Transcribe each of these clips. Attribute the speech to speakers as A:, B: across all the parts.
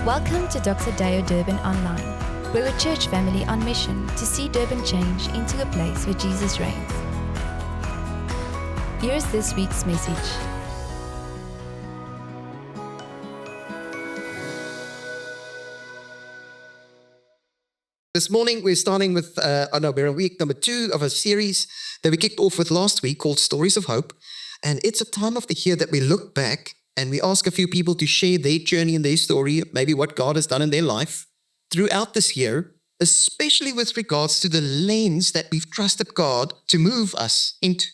A: Welcome to DD Durban Online. We're a church family on mission to see Durban change into a place where Jesus reigns. Here's this week's message.
B: This morning, we're starting with, we're in week number 2 of a series that we kicked off with last week called Stories of Hope. And it's a time of the year that we look back and we ask a few people to share their journey and their story, maybe what God has done in their life throughout this year, especially with regards to the lens that we've trusted God to move us into.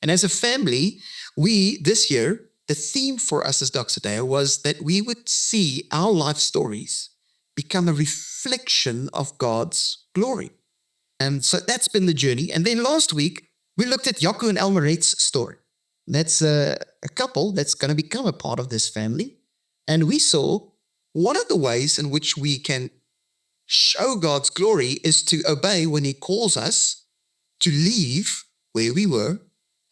B: And as a family, this year, the theme for us as Doxodeo was that we would see our life stories become a reflection of God's glory. And so that's been the journey. And then last week, we looked at Jaco and Elmaret's story. That's a couple that's going to become a part of this family. And we saw one of the ways in which we can show God's glory is to obey when He calls us to leave where we were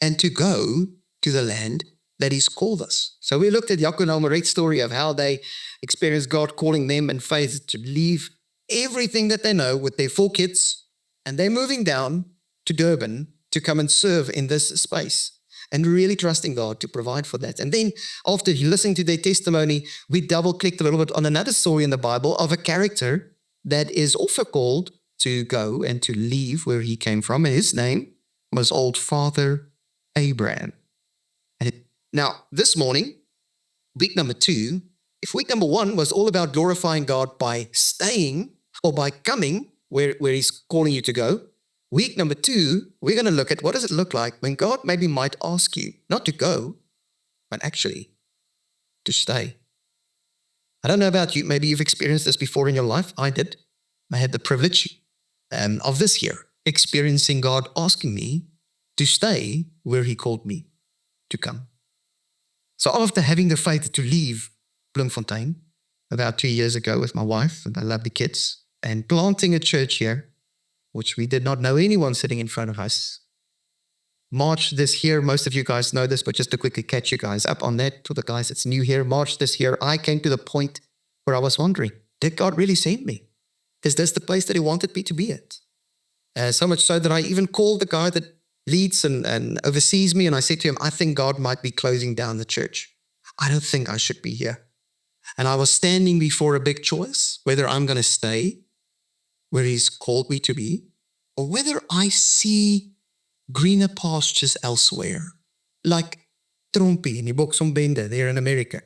B: and to go to the land that He's called us. So we looked at Jaco and Elmaret's story of how they experienced God calling them in faith to leave everything that they know with their 4 kids, and they're moving down to Durban to come and serve in this space and really trusting God to provide for that. And then after listening to their testimony, we double-clicked a little bit on another story in the Bible of a character that is also called to go and to leave where he came from, and his name was Old Father Abraham. Now, this morning, week number 2, if week number 1 was all about glorifying God by staying or by coming where He's calling you to go, week number 2, we're going to look at what does it look like when God maybe might ask you not to go, but actually to stay. I don't know about you. Maybe you've experienced this before in your life. I did. I had the privilege of this year experiencing God asking me to stay where He called me to come. So after having the faith to leave Bloemfontein about 2 years ago with my wife and I love the kids and planting a church here, which we did not know anyone sitting in front of us. March this year, most of you guys know this, but just to quickly catch you guys up on that, to the guys that's new here, March this year, I came to the point where I was wondering, did God really send me? Is this the place that He wanted me to be at? So much so that I even called the guy that leads and oversees me, and I said to him, I think God might be closing down the church. I don't think I should be here. And I was standing before a big choice, whether I'm going to stay where He's called me to be, or whether I see greener pastures elsewhere, like Trumpy and die Boksombende there in America,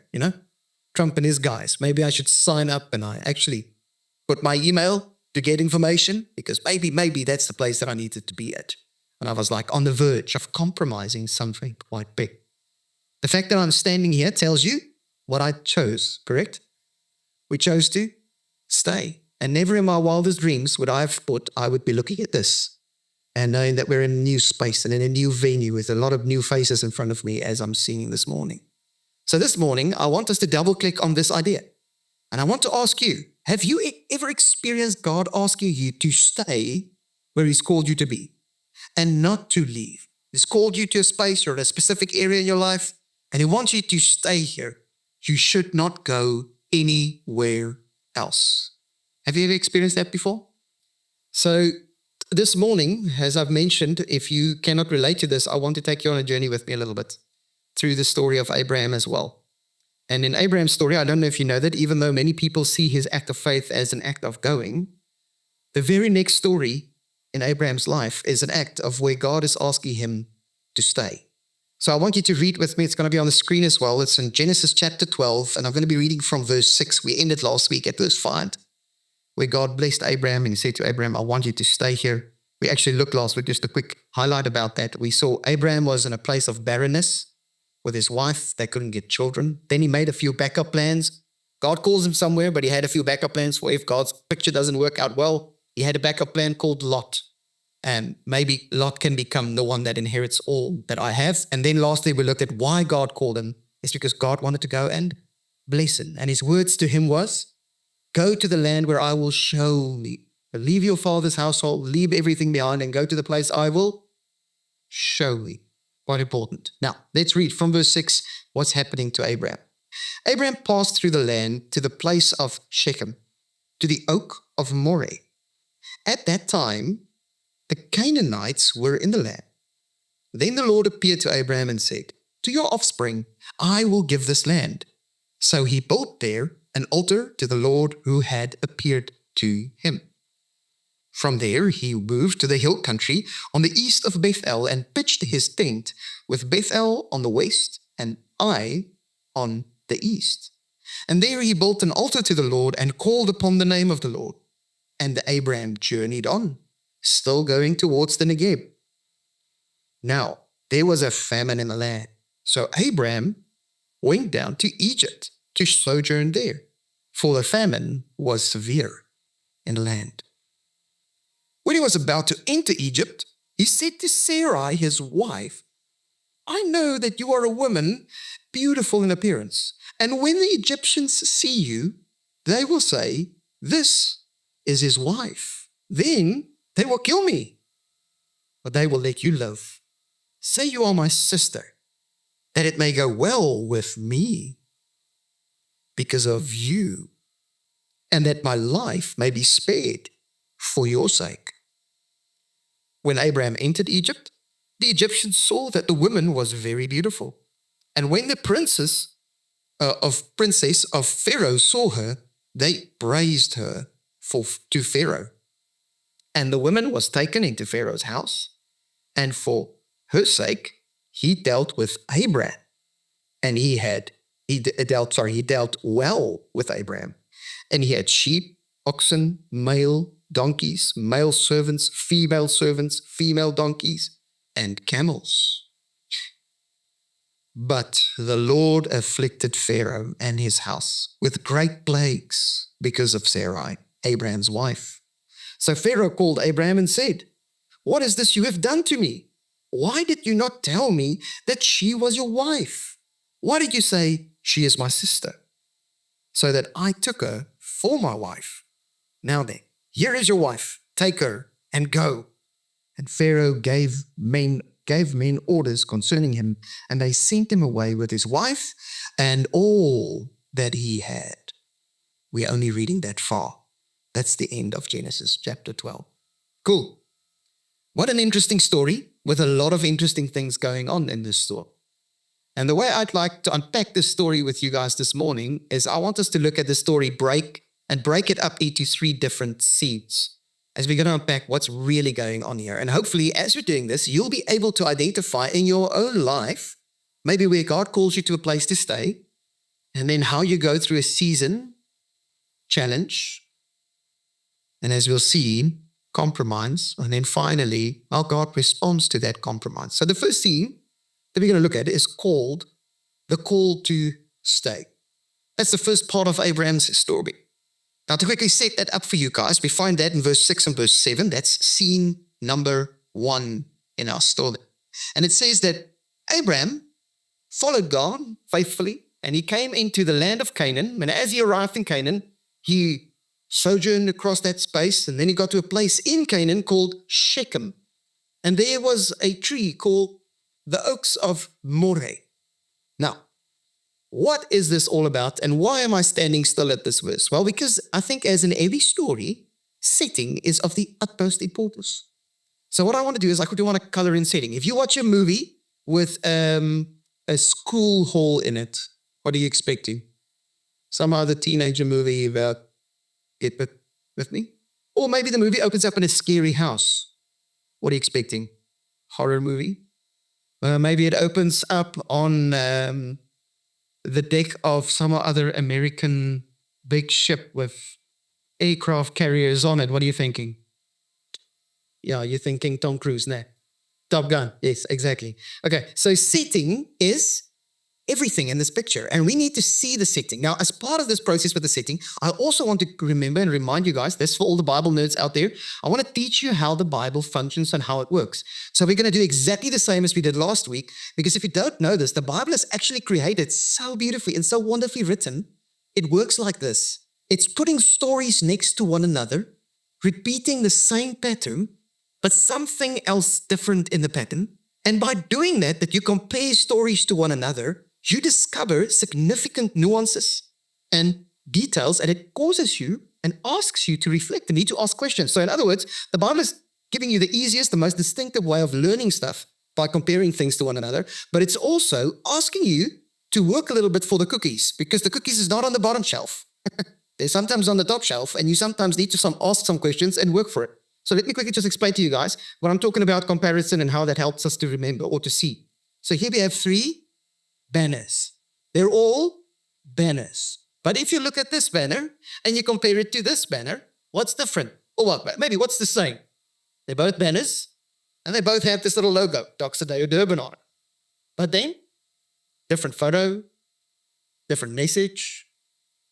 B: Trump and his guys. Maybe I should sign up and I actually put my email to get information, because maybe that's the place that I needed to be at. And I was like on the verge of compromising something quite big. The fact that I'm standing here tells you what I chose, correct? We chose to stay. And never in my wildest dreams would I have thought I would be looking at this and knowing that we're in a new space and in a new venue with a lot of new faces in front of me as I'm singing this morning. So this morning, I want us to double click on this idea. And I want to ask you, have you ever experienced God asking you to stay where He's called you to be and not to leave? He's called you to a space or a specific area in your life, and He wants you to stay here. You should not go anywhere else. Have you ever experienced that before? So this morning, as I've mentioned, if you cannot relate to this, I want to take you on a journey with me a little bit through the story of Abraham as well. And in Abraham's story, I don't know if you know that, even though many people see his act of faith as an act of going, the very next story in Abraham's life is an act of where God is asking him to stay. So I want you to read with me. It's going to be on the screen as well. It's in Genesis chapter 12, and I'm going to be reading from verse 6. We ended last week at verse 5. Where God blessed Abraham and He said to Abraham, I want you to stay here. We actually looked last week, just a quick highlight about that. We saw Abraham was in a place of barrenness with his wife. They couldn't get children. Then he made a few backup plans. God calls him somewhere, but he had a few backup plans for if God's picture doesn't work out well. He had a backup plan called Lot. And maybe Lot can become the one that inherits all that I have. And then lastly, we looked at why God called him. It's because God wanted to go and bless him. And His words to him was, go to the land where I will show you. Leave your father's household, leave everything behind, and go to the place I will show you. Quite important. Now, let's read from verse 6 what's happening to Abraham. Abraham passed through the land to the place of Shechem, to the oak of Moreh. At that time, the Canaanites were in the land. Then the Lord appeared to Abraham and said, "To your offspring I will give this land." So he built there an altar to the Lord who had appeared to him. From there he moved to the hill country on the east of Bethel and pitched his tent with Bethel on the west and Ai on the east. And there he built an altar to the Lord and called upon the name of the Lord. And Abraham journeyed on, still going towards the Negeb. Now there was a famine in the land, so Abraham went down to Egypt to sojourn there, for the famine was severe in the land. When he was about to enter Egypt, he said to Sarai, his wife, "I know that you are a woman beautiful in appearance, and when the Egyptians see you, they will say, 'This is his wife.' Then they will kill me, but they will let you live. Say you are my sister, that it may go well with me because of you, and that my life may be spared for your sake." When Abraham entered Egypt, the Egyptians saw that the woman was very beautiful. And when the princess of Pharaoh saw her, they praised her to Pharaoh. And the woman was taken into Pharaoh's house, and for her sake he dealt with Abraham, and he dealt well with Abraham, and he had sheep, oxen, donkeys, male servants, female donkeys, and camels. But the Lord afflicted Pharaoh and his house with great plagues because of Sarai, Abraham's wife. So Pharaoh called Abraham and said, "What is this you have done to me? Why did you not tell me that she was your wife? Why did you say, 'She is my sister'? So that I took her for my wife. Now then, here is your wife, take her and go." And Pharaoh gave men orders concerning him, and they sent him away with his wife and all that he had. We're only reading that far. That's the end of Genesis chapter 12. Cool. What an interesting story with a lot of interesting things going on in this story. And the way I'd like to unpack this story with you guys this morning is I want us to look at the story, break it up into 3 different scenes as we're going to unpack what's really going on here. And hopefully, as you're doing this, you'll be able to identify in your own life, maybe where God calls you to a place to stay, and then how you go through a season, challenge, and as we'll see, compromise, and then finally, how God responds to that compromise. So the first scene that we're going to look at is called the call to stay. That's the first part of Abraham's story. Now, to quickly set that up for you guys, we find that in verse 6 and verse 7. That's scene number 1 in our story. And it says that Abraham followed God faithfully, and he came into the land of Canaan. And as he arrived in Canaan, he sojourned across that space, and then he got to a place in Canaan called Shechem. And there was a tree called the oaks of Moreh. Now, what is this all about, and why am I standing still at this verse? Well, because I think as in every story, setting is of the utmost importance. So what I want to do is I quickly want to color in setting. If you watch a movie with a school hall in it, what are you expecting? Some other teenager movie about it with me? Or maybe the movie opens up in a scary house. What are you expecting? Horror movie? Maybe it opens up on the deck of some other American big ship with aircraft carriers on it. What are you thinking? Yeah, you're thinking Tom Cruise, nah. Top Gun, yes, exactly. Okay, so setting is everything in this picture, and we need to see the setting. Now, as part of this process with the setting, I also want to remember and remind you guys, this for all the Bible nerds out there, I want to teach you how the Bible functions and how it works. So we're going to do exactly the same as we did last week, because if you don't know this, the Bible is actually created so beautifully and so wonderfully written. It works like this. It's putting stories next to one another, repeating the same pattern, but something else different in the pattern. And by doing that you compare stories to one another, you discover significant nuances and details, and it causes you and asks you to reflect and need to ask questions. So in other words, the Bible is giving you the easiest, the most distinctive way of learning stuff by comparing things to one another, but it's also asking you to work a little bit for the cookies, because the cookies is not on the bottom shelf. They're sometimes on the top shelf, and you sometimes need to ask some questions and work for it. So let me quickly just explain to you guys what I'm talking about comparison and how that helps us to remember or to see. So here we have 3 banners. They're all banners. But if you look at this banner and you compare it to this banner, what's different? Or what? Maybe what's the same? They're both banners, and they both have this little logo, DD Durban on it. But then, different photo, different message.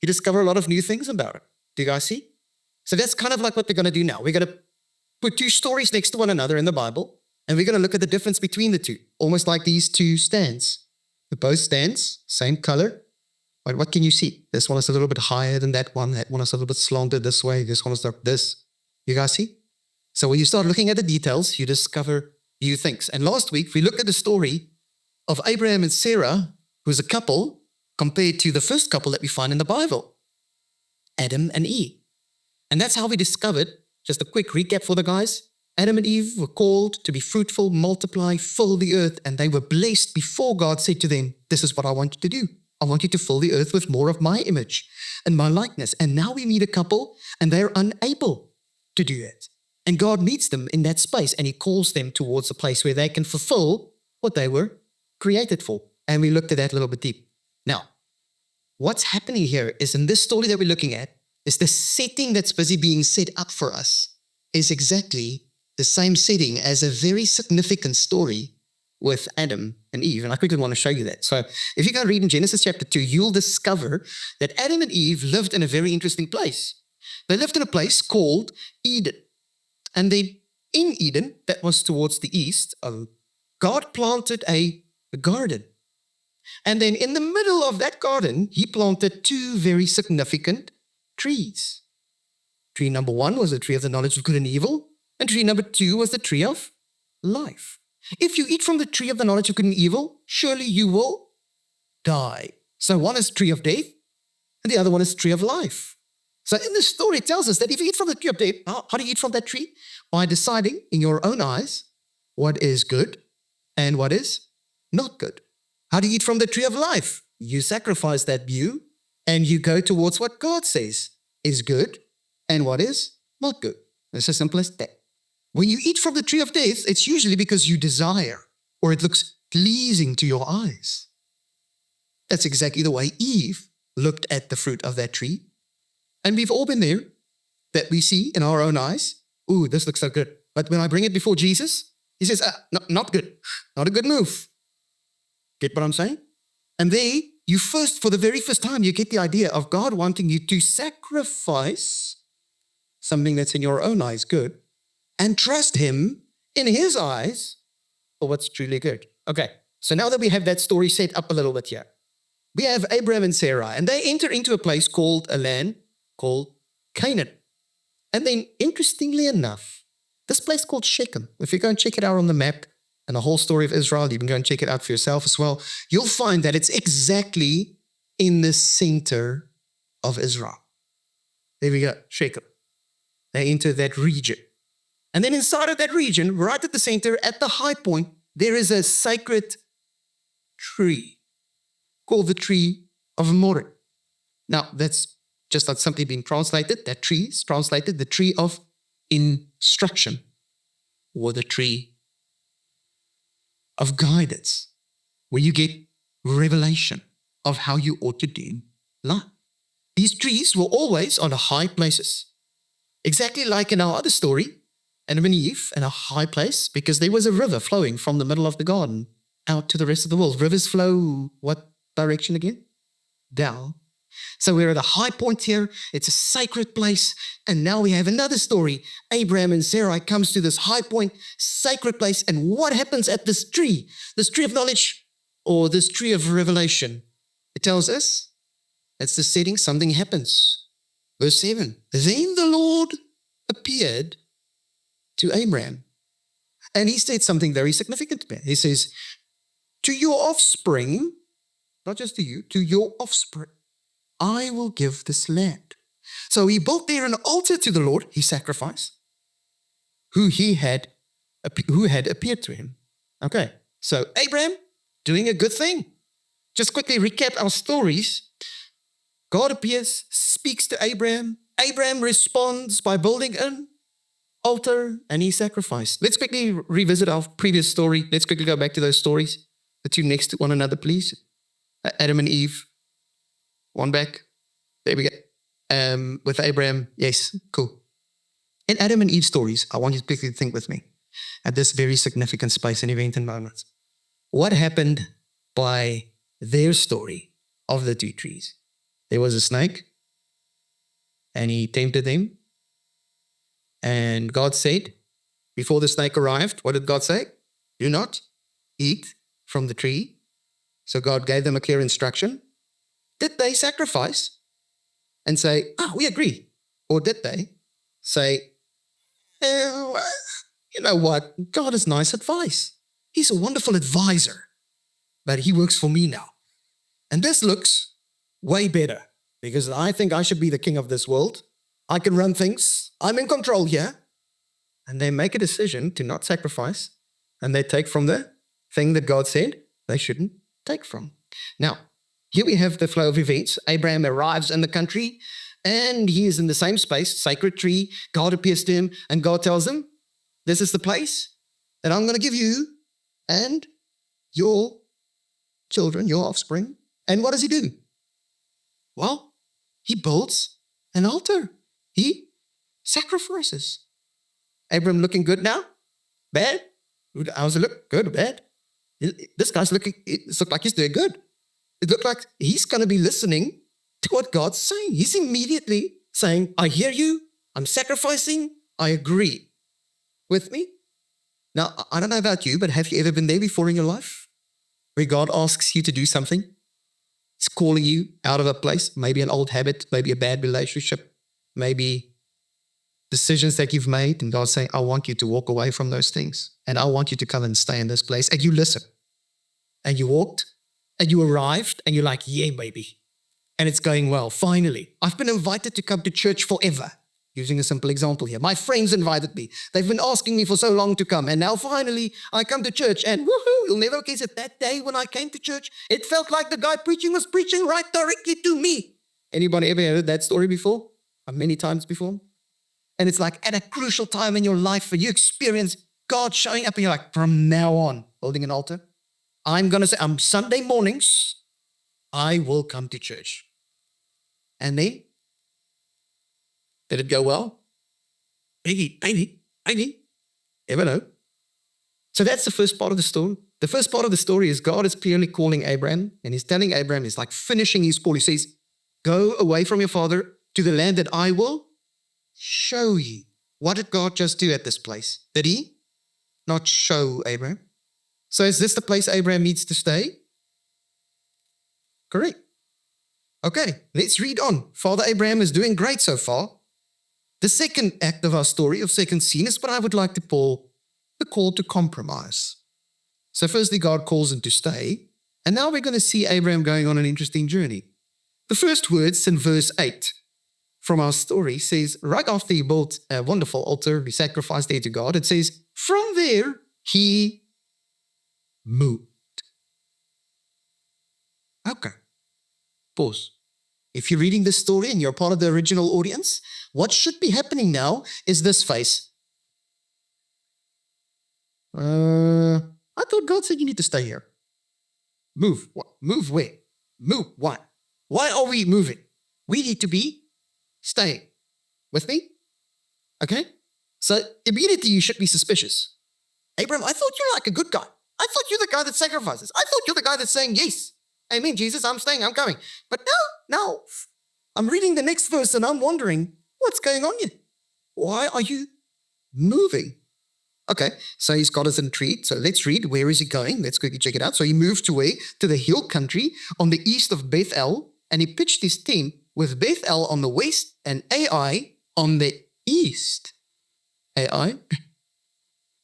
B: You discover a lot of new things about it. Do you guys see? So that's kind of like what we're going to do now. We're going to put 2 stories next to one another in the Bible, and we're going to look at the difference between the 2, almost like these 2 stands. They're both stands, same color. But what can you see? This one is a little bit higher than that one. That one is a little bit slanted this way. This one is like this. You guys see? So when you start looking at the details, you discover new things. And last week, we looked at the story of Abraham and Sarah, who's a couple, compared to the first couple that we find in the Bible, Adam and Eve. And that's how we discovered, just a quick recap for the guys, Adam and Eve were called to be fruitful, multiply, fill the earth, and they were blessed before God said to them, this is what I want you to do. I want you to fill the earth with more of my image and my likeness. And now we meet a couple, and they're unable to do it. And God meets them in that space, and he calls them towards a place where they can fulfill what they were created for. And we looked at that a little bit deep. Now, what's happening here is in this story that we're looking at, is the setting that's busy being set up for us is exactly the same setting as a very significant story with Adam and Eve. And I quickly want to show you that. So if you go read in Genesis chapter 2, you'll discover that Adam and Eve lived in a very interesting place. They lived in a place called Eden. And then in Eden, that was towards the east, God planted a garden. And then in the middle of that garden, he planted 2 very significant trees. Tree number 1 was the tree of the knowledge of good and evil, and tree number 2 was the tree of life. If you eat from the tree of the knowledge of good and evil, surely you will die. So one is tree of death, and the other one is tree of life. So in this story, it tells us that if you eat from the tree of death, how do you eat from that tree? By deciding in your own eyes what is good and what is not good. How do you eat from the tree of life? You sacrifice that view and you go towards what God says is good and what is not good. It's as simple as that. When you eat from the tree of death, it's usually because you desire or it looks pleasing to your eyes. That's exactly the way Eve looked at the fruit of that tree. And we've all been there, that we see in our own eyes, ooh, this looks so good. But when I bring it before Jesus, he says, not good, not a good move. Get what I'm saying? And there, you first, for the very first time, you get the idea of God wanting you to sacrifice something that's in your own eyes good and trust him in his eyes for what's truly good. Okay, so now that we have that story set up a little bit here, we have Abraham and Sarah, and they enter into a place called a land called Canaan. And then, interestingly enough, this place called Shechem, if you go and check it out on the map and the whole story of Israel, you can go and check it out for yourself as well, you'll find that it's exactly in the center of Israel. There we go, Shechem. They enter that region. And then inside of that region, right at the center, at the high point, there is a sacred tree called the tree of Moreh. Now, that's just not simply being translated. That tree is translated the tree of instruction or the tree of guidance, where you get revelation of how you ought to do life. These trees were always on the high places, exactly like in our other story, Adam and Eve in a high place, because there was a river flowing from the middle of the garden out to the rest of the world. Rivers flow what direction again? Down. So we're at a high point here. It's a sacred place. And now we have another story. Abraham and Sarai comes to this high point, sacred place. And what happens at this tree of knowledge or this tree of revelation? It tells us that's the setting, something happens. Verse 7, then the Lord appeared to Abraham. And he said something very significant. He says, to your offspring, not just to you, to your offspring, I will give this land. So he built there an altar to the Lord, he sacrificed, who had appeared to him. Okay, so Abraham doing a good thing. Just quickly recap our stories. God appears, speaks to Abraham. Abraham responds by building an altar, and he sacrificed. Let's quickly revisit our previous story. Let's quickly go back to those stories, the two next to one another, please. Adam and Eve. One back. There we go. With Abraham. Yes, cool. In Adam and Eve stories, I want you to quickly think with me at this very significant space and event and moment. What happened by their story of the two trees? There was a snake, and he tempted them. And God said, before the snake arrived, what did God say? Do not eat from the tree. So God gave them a clear instruction. Did they sacrifice and say, we agree? Or did they say, you know what? God is nice advice. He's a wonderful advisor, but he works for me now. And this looks way better because I think I should be the king of this world. I can run things. I'm in control here. And they make a decision to not sacrifice, and they take from the thing that God said they shouldn't take from. Now, here we have the flow of events. Abraham arrives in the country, and he is in the same space, sacred tree. God appears to him, and God tells him, this is the place that I'm going to give you and your children, your offspring. And what does he do? Well, he builds an altar. He sacrifices. Abram looking good now? Bad? How's it look? Good or bad? This guy's looking, it looks like he's doing good. It looked like he's going to be listening to what God's saying. He's immediately saying, I hear you, I'm sacrificing, I agree. With me? Now, I don't know about you, but have you ever been there before in your life? Where God asks you to do something? He's calling you out of a place, maybe an old habit, maybe a bad relationship, maybe decisions that you've made, and God's saying, I want you to walk away from those things, and I want you to come and stay in this place. And you listen, and you walked, and you arrived, and you're like, yeah, baby. And it's going well. Finally, I've been invited to come to church forever. Using a simple example here. My friends invited me. They've been asking me for so long to come, and now finally I come to church, and woohoo, you'll never guess it. That day when I came to church, it felt like the guy preaching was preaching right directly to me. Anybody ever heard that story before? Many times before? And it's like at a crucial time in your life where you experience God showing up and you're like, from now on, building an altar, I'm going to say, Sunday mornings, I will come to church. And then, did it go well? Maybe. Ever know? So that's the first part of the story. The first part of the story is God is clearly calling Abraham, and he's telling Abraham, he's like finishing his call. He says, go away from your father to the land that I will show you. What did God just do at this place? Did he not show Abraham? So is this the place Abraham needs to stay? Correct. Okay, let's read on. Father Abraham is doing great so far. The second act of our story, of second scene, is what I would like to call the call to compromise. So firstly, God calls him to stay. And now we're going to see Abraham going on an interesting journey. The first words in verse 8 from our story says, right after he built a wonderful altar, he sacrificed there to God, it says, from there he moved. Okay. Pause. If you're reading this story and you're part of the original audience, what should be happening now is this face. I thought God said you need to stay here. Move. What? Move where? Move what? Why are we moving? We need to be staying. With me? Okay? So immediately you should be suspicious. Abraham, I thought you're like a good guy. I thought you're the guy that sacrifices. I thought you're the guy that's saying, yes, amen, Jesus, I'm staying, I'm coming. But now, I'm reading the next verse and I'm wondering, what's going on here? Why are you moving? Okay, so he's got us intrigued. So let's read. Where is he going? Let's quickly check it out. So he moved away to the hill country on the east of Bethel, and he pitched his tent with Bethel on the west and Ai on the east. Ai?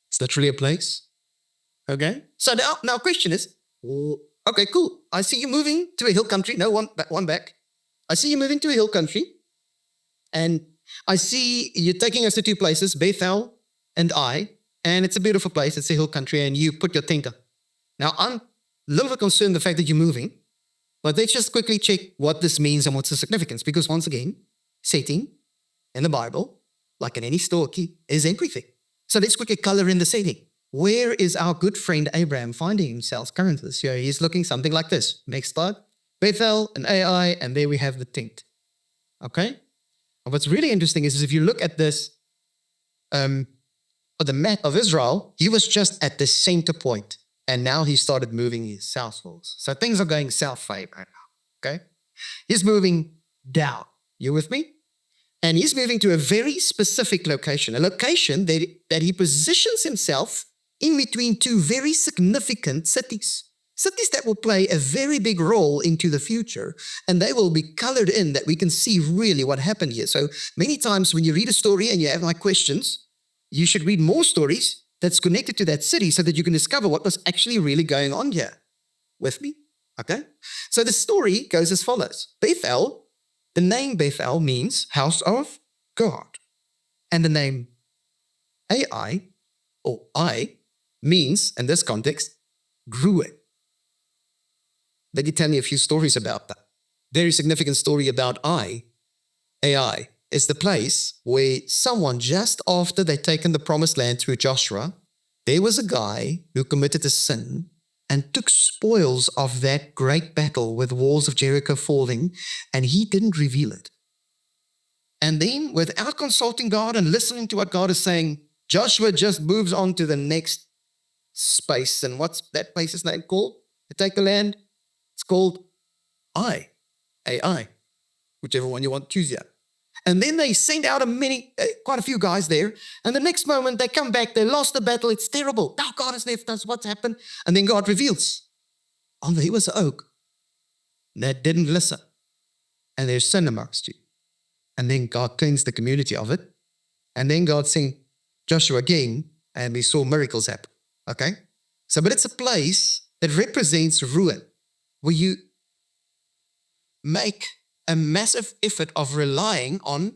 B: It's literally a place. Okay? So now question is, Okay, cool. I see you moving to a hill country. No, one back. I see you moving to a hill country. And I see you're taking us to two places, Bethel and Ai. And it's a beautiful place. It's a hill country. And you put your tent up. Now, I'm a little bit concerned the fact that you're moving. But let's just quickly check what this means and what's the significance. Because once again, setting in the Bible, like in any story, is everything. So let's quickly color in the setting. Where is our good friend Abraham finding himself currently? So he's looking something like this. Next slide. Bethel and Ai, and there we have the tent. Okay? And what's really interesting is if you look at this, the map of Israel, he was just at the center point, and now he started moving his southwards. So things are going south for Abraham now. Okay? He's moving down. You with me? And he's moving to a very specific location, a location that he positions himself in between two very significant cities. Cities that will play a very big role into the future, and they will be colored in that we can see really what happened here. So many times when you read a story and you have like questions, you should read more stories that's connected to that city so that you can discover what was actually really going on here. With me? Okay? So the story goes as follows. Bethel, the name Bethel means house of God. And the name Ai, or I, means, in this context, ruin. Let me tell you a few stories about that. Very significant story about Ai is the place where someone, just after they'd taken the promised land through Joshua, there was a guy who committed a sin and took spoils of that great battle with the walls of Jericho falling, and he didn't reveal it. And then, without consulting God and listening to what God is saying, Joshua just moves on to the next space. And what's that place's name called? To take the land? It's called Ai, whichever one you want to choose here. And then they send out quite a few guys there. And the next moment they come back, they lost the battle, it's terrible. Now God has left us, what's happened? And then God reveals, there was an oak that didn't listen. And there's sin amongst you. And then God cleansed the community of it. And then God sent Joshua again, and we saw miracles happen. Okay? So, but it's a place that represents ruin, where you make a massive effort of relying on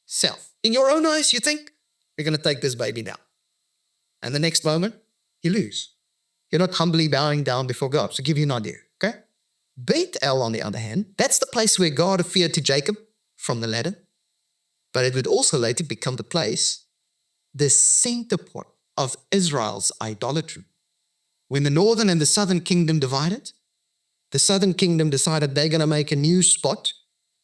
B: self. In your own eyes, you think, we're going to take this baby down. And the next moment, you lose. You're not humbly bowing down before God. So give you an idea, okay? Bethel, on the other hand, that's the place where God appeared to Jacob from the ladder. But it would also later become the place, the center point of Israel's idolatry. When the northern and the southern kingdom divided, the southern kingdom decided they're going to make a new spot,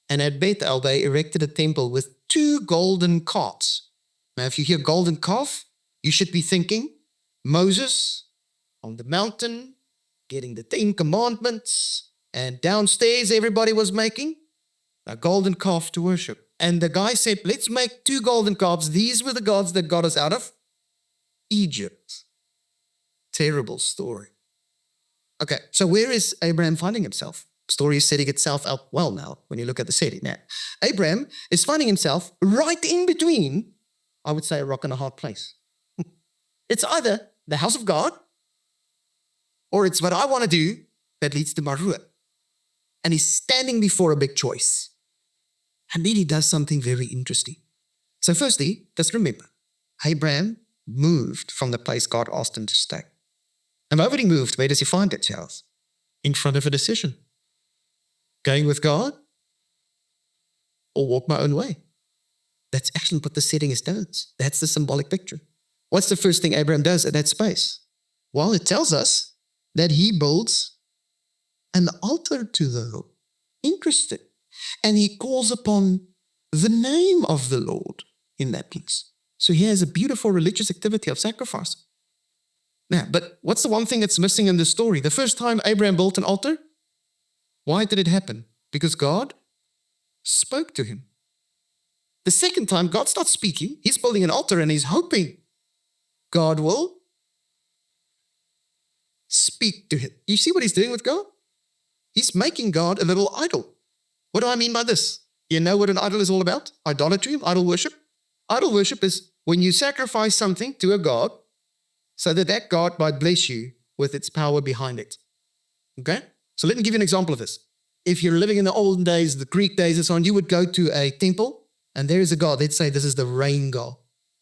B: and at Bethel they erected a temple with 2 golden calves. Now, if you hear golden calf, you should be thinking Moses on the mountain, getting the 10 commandments, and downstairs everybody was making a golden calf to worship. And the guy said, let's make 2 golden calves. These were the gods that got us out of Egypt. Terrible story. Okay, so where is Abraham finding himself? Story is setting itself up well now when you look at the setting. Now, Abraham is finding himself right in between, I would say, a rock and a hard place. It's either the house of God, or it's what I want to do that leads to my ruin. And he's standing before a big choice. And then he does something very interesting. So firstly, let's remember, Abraham moved from the place God asked him to stay. And over he moved, where does he find himself? In front of a decision. Going with God or walk my own way. That's actually what the setting is doing. That's the symbolic picture. What's the first thing Abraham does at that space? Well, it tells us that he builds an altar to the Lord. Interesting. And he calls upon the name of the Lord in that place. So he has a beautiful religious activity of sacrifice. Now, but what's the one thing that's missing in this story? The first time Abraham built an altar, why did it happen? Because God spoke to him. The second time, God's not speaking. He's building an altar and he's hoping God will speak to him. You see what he's doing with God? He's making God a little idol. What do I mean by this? You know what an idol is all about? Idolatry, idol worship. Idol worship is when you sacrifice something to a God so that that God might bless you with its power behind it. Okay? So let me give you an example of this. If you're living in the olden days, the Greek days and so on, you would go to a temple and there is a god. They'd say this is the rain god.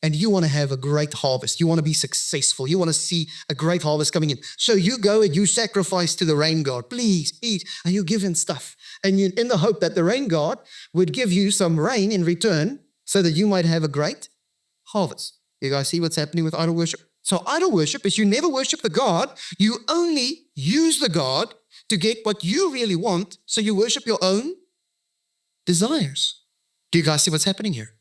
B: And you want to have a great harvest. You want to be successful. You want to see a great harvest coming in. So you go and you sacrifice to the rain god. Please eat. And you give him stuff. And you, in the hope that the rain god would give you some rain in return so that you might have a great harvest. You guys see what's happening with idol worship? So idol worship is you never worship the God. You only use the God to get what you really want. So you worship your own desires. Do you guys see what's happening here?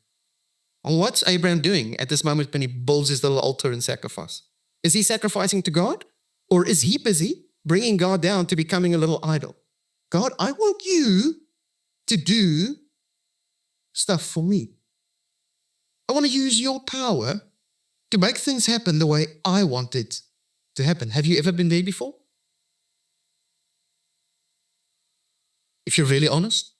B: And what's Abraham doing at this moment when he builds his little altar and sacrifice? Is he sacrificing to God? Or is he busy bringing God down to becoming a little idol? God, I want you to do stuff for me. I want to use your power to make things happen the way I want it to happen. Have you ever been there before? If you're really honest,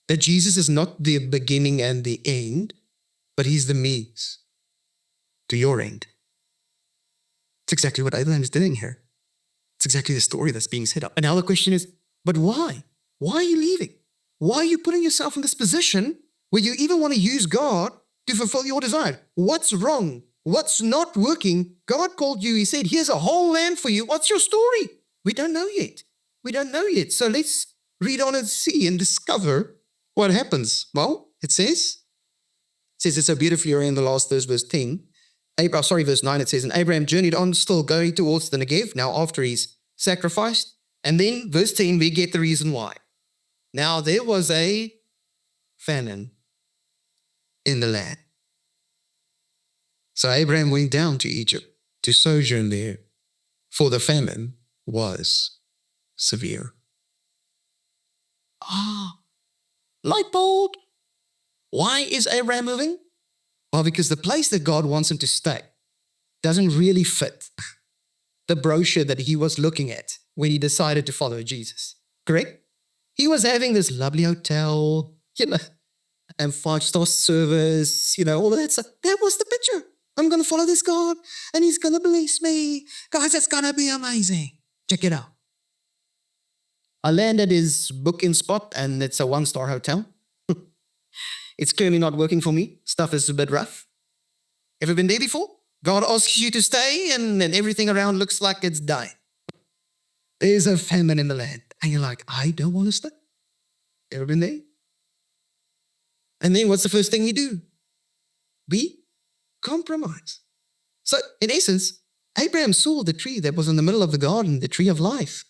B: that Jesus is not the beginning and the end, but he's the means to your end. It's exactly what Abraham is doing here. It's exactly the story that's being set up. And now the question is, but why? Why are you leaving? Why are you putting yourself in this position where you even want to use God to fulfill your desire? What's wrong? What's not working? God called you. He said, here's a whole land for you. What's your story? We don't know yet. We don't know yet. So let's read on and see and discover what happens. Well, it says it so beautifully in the last verse 10. Verse 9, it says, and Abraham journeyed on, still going towards the Negev, now after he's sacrificed. And then verse 10, we get the reason why. Now there was a famine in the land. So Abraham went down to Egypt to sojourn there, for the famine was severe. Light bulb. Why is Abraham moving? Well, because the place that God wants him to stay doesn't really fit the brochure that he was looking at when he decided to follow Jesus. Correct? He was having this lovely hotel, and 5-star service, all of that stuff. That was the picture. I'm going to follow this God, and he's going to bless me. Guys, it's going to be amazing. Check it out. I landed his booking spot, and it's a 1-star hotel. It's clearly not working for me. Stuff is a bit rough. Ever been there before? God asks you to stay, and then everything around looks like it's dying. There's a famine in the land. And you're like, I don't want to stay. Ever been there? And then what's the first thing you do? We compromise. So in essence, Abraham saw the tree that was in the middle of the garden, the tree of life.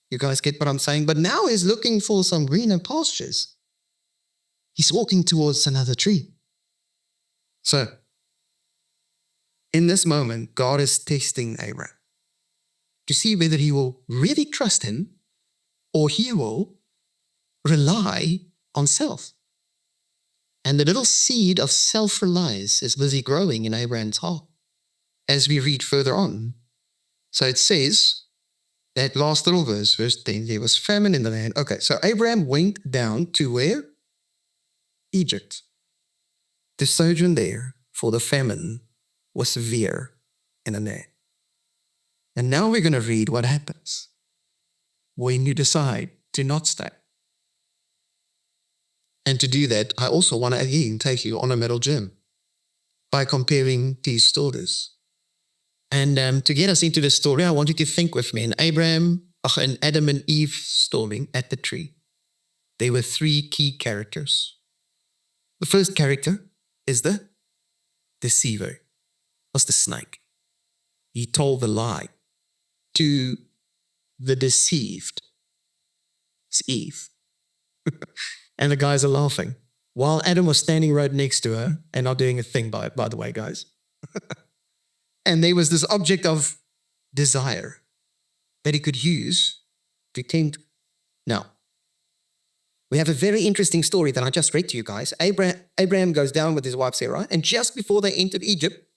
B: You guys get what I'm saying? But now he's looking for some greener pastures. He's walking towards another tree. So in this moment, God is testing Abraham to see whether he will really trust him or he will rely on self. And the little seed of self-reliance is busy growing in Abraham's heart as we read further on. So it says, that last little verse 10, there was famine in the land. Okay, so Abraham went down to where? Egypt, to sojourn there, for the famine was severe in the land. And now we're going to read what happens when you decide to not stay. And to do that, I also want to again take you on a middle gym by comparing these stories. And to get us into the story, I want you to think with me. In Adam and Eve storming at the tree, there were 3 key characters. The first character is the deceiver, was the snake. He told the lie to the deceived. It's Eve. And the guys are laughing while Adam was standing right next to her and not doing a thing by the way, guys. And there was this object of desire that he could use to tempt. Now, we have a very interesting story that I just read to you guys. Abraham goes down with his wife Sarah, and just before they entered Egypt,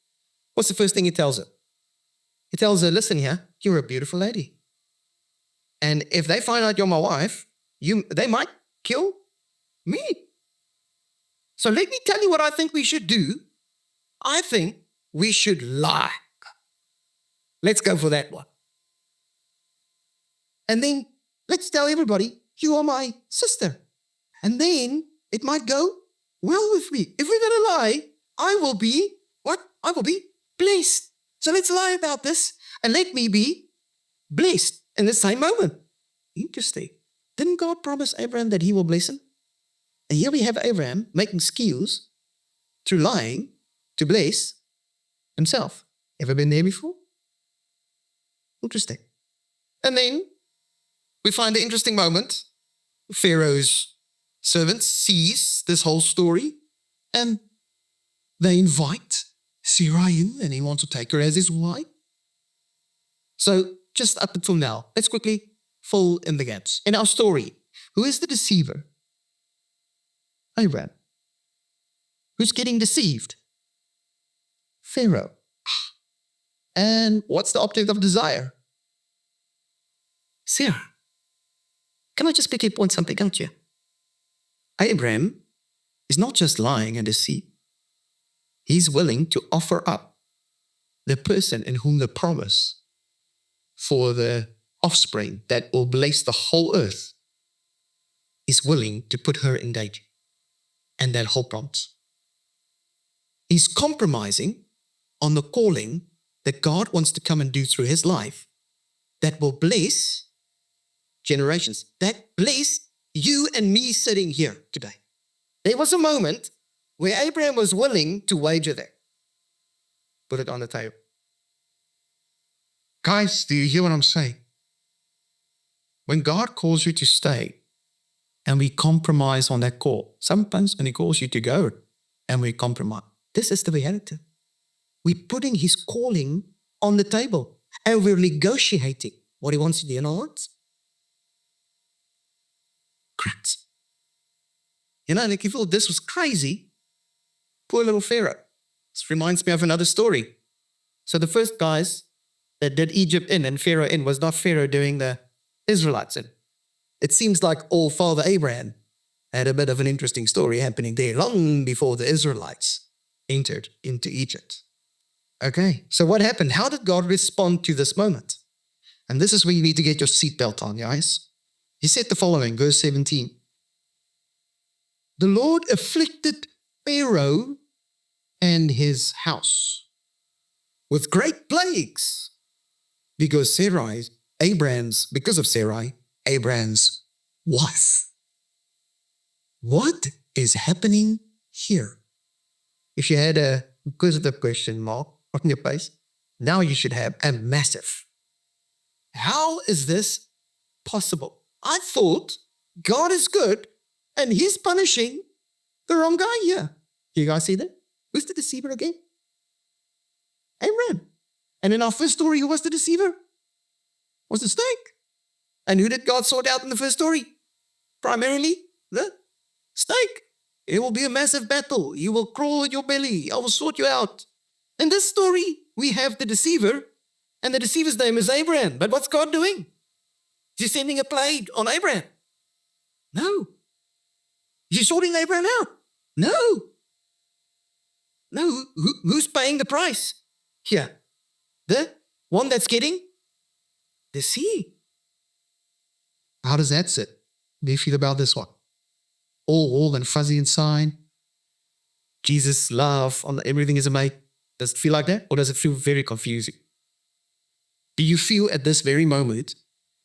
B: what's the first thing he tells her? He tells her, listen here, you're a beautiful lady. And if they find out you're my wife, they might kill me. So let me tell you what I think we should do. I think we should lie. Let's go for that one. And then let's tell everybody, you are my sister. And then it might go well with me. If we're going to lie, I will be, what? I will be blessed. So let's lie about this and let me be blessed in the same moment. Interesting. Didn't God promise Abraham that he will bless him? And here we have Abraham making skills through lying to bless himself. Ever been there before? Interesting. And then we find the interesting moment. Pharaoh's servants sees this whole story and they invite Sarai in and he wants to take her as his wife. So just up until now, let's quickly fill in the gaps. In our story, who is the deceiver? Abraham. Who's getting deceived? Pharaoh. And what's the object of desire? Sarah. Can I just quickly point something out here? Abraham is not just lying and deceit. He's willing to offer up the person in whom the promise for the offspring that will bless the whole earth is willing to put her in danger and that whole promise. He's compromising on the calling that God wants to come and do through his life that will bless generations, that bless you and me sitting here today. There was a moment where Abraham was willing to wager that. Put it on the table. Guys, do you hear what I'm saying? When God calls you to stay and we compromise on that call, sometimes when he calls you to go and we compromise, this is the reality. We're putting his calling on the table and we're negotiating what he wants to do in our hearts. Cracks. You know, like you thought this was crazy. Poor little Pharaoh. This reminds me of another story. So the first guys that did Egypt in and Pharaoh in was not Pharaoh doing the Israelites in. It seems like all Father Abraham had a bit of an interesting story happening there long before the Israelites entered into Egypt. Okay, so what happened? How did God respond to this moment? And this is where you need to get your seatbelt on, guys. He said the following, verse 17. The Lord afflicted Pharaoh and his house with great plagues because of Sarai, Abraham's wife. What is happening here? If you had a inquisitive question mark on your face, now you should have a massive. How is this possible? I thought God is good and he's punishing the wrong guy here. You guys see that? Who's the deceiver again? Abraham. And in our first story, who was the deceiver? Was the snake. And who did God sort out in the first story? Primarily the snake. It will be a massive battle. You will crawl in your belly. I will sort you out. In this story, we have the deceiver, and the deceiver's name is Abraham. But what's God doing? Is he sending a plague on Abraham? No. Is he sorting Abraham out? No. No. Who's paying the price? Here. The one that's getting deceived. How does that sit? How do you feel about this one? All and fuzzy inside. Jesus' love on everything is amazing. Does it feel like that? Or does it feel very confusing? Do you feel at this very moment,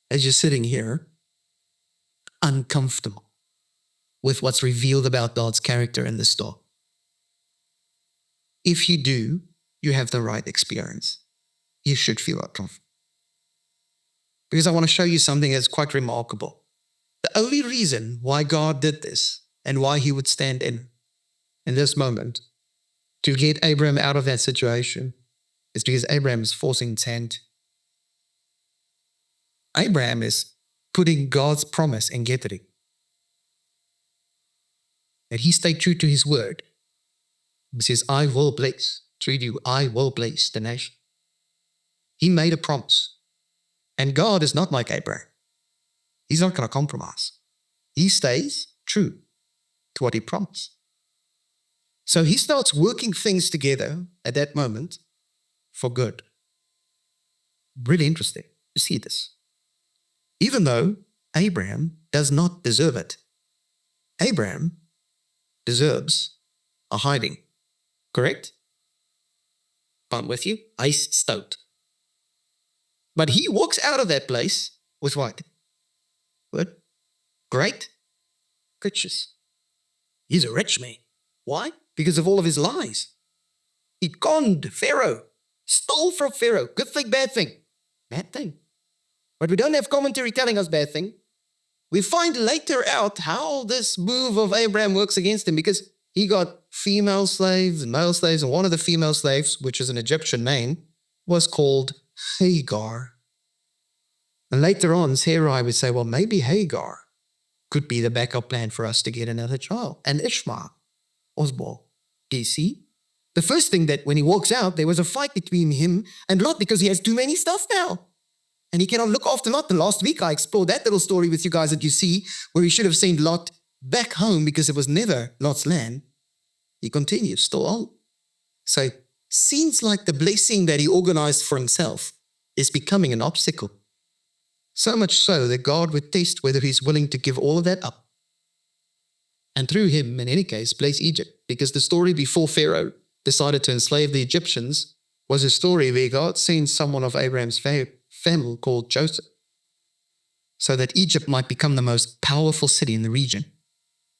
B: as you're sitting here, uncomfortable with what's revealed about God's character in this story? If you do, you have the right experience. You should feel uncomfortable. Because I want to show you something that's quite remarkable. The only reason why God did this and why he would stand in this moment to get Abraham out of that situation is because Abraham is forcing his hand. Abraham is putting God's promise in jeopardy. And he stayed true to his word. He says, I will bless, through you, I will bless the nation. He made a promise. And God is not like Abraham. He's not going to compromise. He stays true to what he promised. So he starts working things together at that moment for good. Really interesting to see this. even though Abraham does not deserve it. Abraham deserves a hiding, correct? I'm with you. Ice stout. But he walks out of that place with what? What? Great riches. He's a rich man. Why? Because of all of his lies. He conned Pharaoh, stole from Pharaoh. Good thing, bad thing? Bad thing. But we don't have commentary telling us bad thing. We find later out how this move of Abraham works against him, because he got female slaves and male slaves, and one of the female slaves, which is an Egyptian name, was called Hagar. And later on, Sarai would say, well, maybe Hagar could be the backup plan for us to get another child. And Ishmael was born. Do you see? The first thing that when he walks out, there was a fight between him and Lot because he has too many stuff now. And he cannot look after Lot. The last week I explored that little story with you guys that you see, where he should have sent Lot back home because it was never Lot's land. He continues, still on. So it seems like the blessing that he organized for himself is becoming an obstacle. So much so that God would test whether he's willing to give all of that up. And through him, in any case, bless Egypt. Because the story before Pharaoh decided to enslave the Egyptians was a story where God sent someone of Abraham's family called Joseph, so that Egypt might become the most powerful city in the region,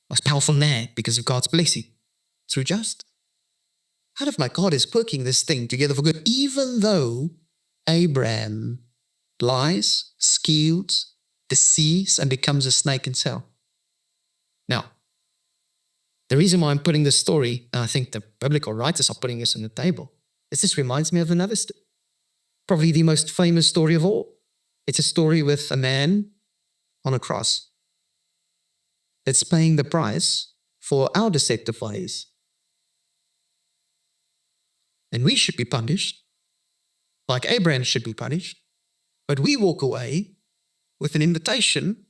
B: most powerful land because of God's blessing through Joseph. Kind of like God is working this thing together for good, even though Abraham lies, schemes, deceives, and becomes a snake himself. Now, the reason why I'm putting this story, and I think the biblical writers are putting this on the table, is this reminds me of another story. Probably the most famous story of all. It's a story with a man on a cross that's paying the price for our deceptive ways. And we should be punished, like Abraham should be punished, but we walk away with an invitation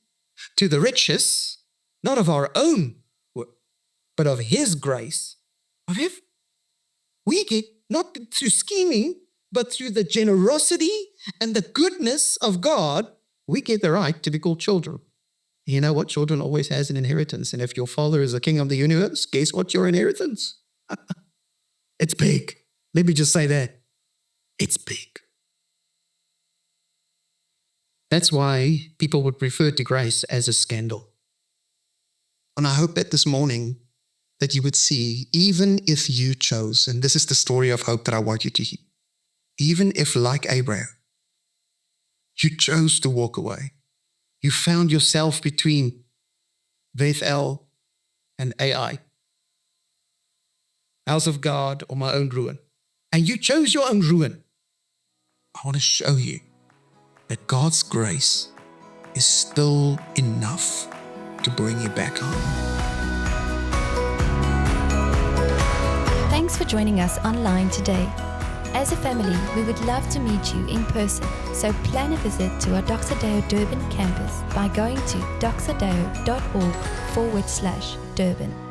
B: to the riches, not of our own work, but of his grace. Of him. We get, not through scheming, but through the generosity and the goodness of God, we get the right to be called children. You know what? Children always has an inheritance. And if your father is the king of the universe, guess what your inheritance? It's big. Let me just say that. It's big. That's why people would refer to grace as a scandal. And I hope that this morning that you would see, even if you chose, and this is the story of hope that I want you to hear, even if, like Abraham, you chose to walk away, you found yourself between Bethel and Ai, house of God or my own ruin, and you chose your own ruin, I want to show you that God's grace is still enough to bring you back home.
A: Thanks for joining us online today. As a family, we would love to meet you in person, so plan a visit to our Dr. Deo Durban campus by going to drDeo.org/Durban.